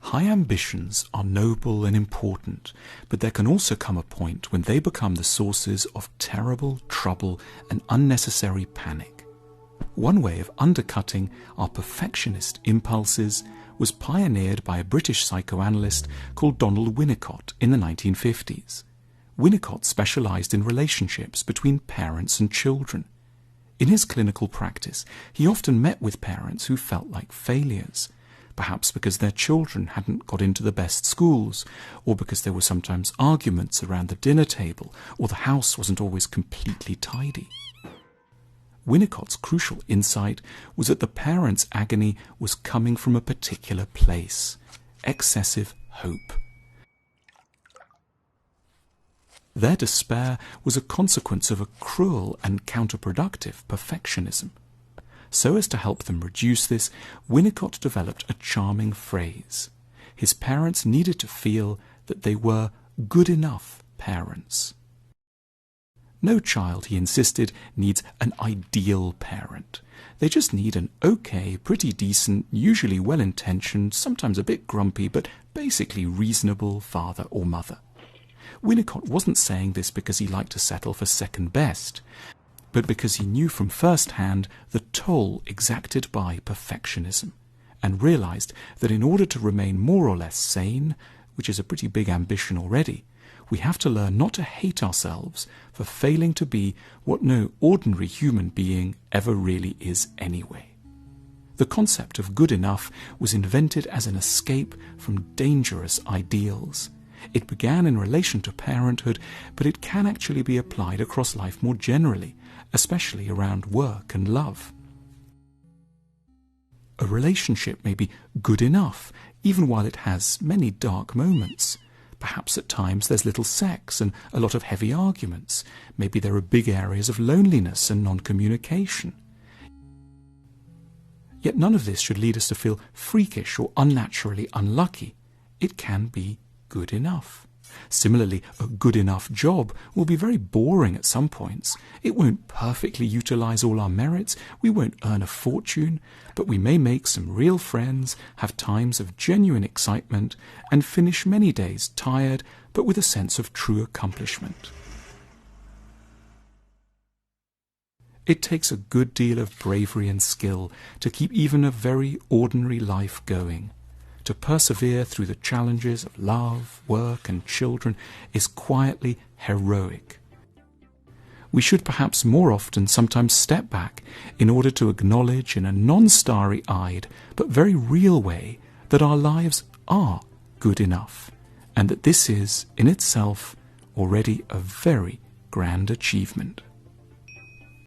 High ambitions are noble and important, but there can also come a point when they become the sources of terrible trouble and unnecessary panic. One way of undercutting our perfectionist impulses was pioneered by a British psychoanalyst called Donald Winnicott in the 1950s. Winnicott specialized in relationships between parents and children. In his clinical practice, he often met with parents who felt like failures, perhaps because their children hadn't got into the best schools, or because there were sometimes arguments around the dinner table, or the house wasn't always completely tidy. Winnicott's crucial insight was that the parents' agony was coming from a particular place: excessive hope. Their despair was a consequence of a cruel and counterproductive perfectionism. So as to help them reduce this, Winnicott developed a charming phrase. His parents needed to feel that they were good enough parents. No child, he insisted, needs an ideal parent. They just need an okay, pretty decent, usually well-intentioned, sometimes a bit grumpy, but basically reasonable father or mother. Winnicott wasn't saying this because he liked to settle for second best, but because he knew from first hand the toll exacted by perfectionism, and realized that in order to remain more or less sane, which is a pretty big ambition already, we have to learn not to hate ourselves for failing to be what no ordinary human being ever really is anyway. The concept of good enough was invented as an escape from dangerous ideals. It began in relation to parenthood, but it can actually be applied across life more generally, especially around work and love. A relationship may be good enough, even while it has many dark moments. Perhaps at times there's little sex and a lot of heavy arguments. Maybe there are big areas of loneliness and non-communication. Yet none of this should lead us to feel freakish or unnaturally unlucky. It can be good enough. Similarly, a good enough job will be very boring at some points. It won't perfectly utilize all our merits, we won't earn a fortune, but we may make some real friends, have times of genuine excitement, and finish many days tired, but with a sense of true accomplishment. It takes a good deal of bravery and skill to keep even a very ordinary life going. To persevere through the challenges of love, work, and children is quietly heroic. We should perhaps more often sometimes step back in order to acknowledge in a non-starry-eyed but very real way that our lives are good enough, and that this is, in itself, already a very grand achievement.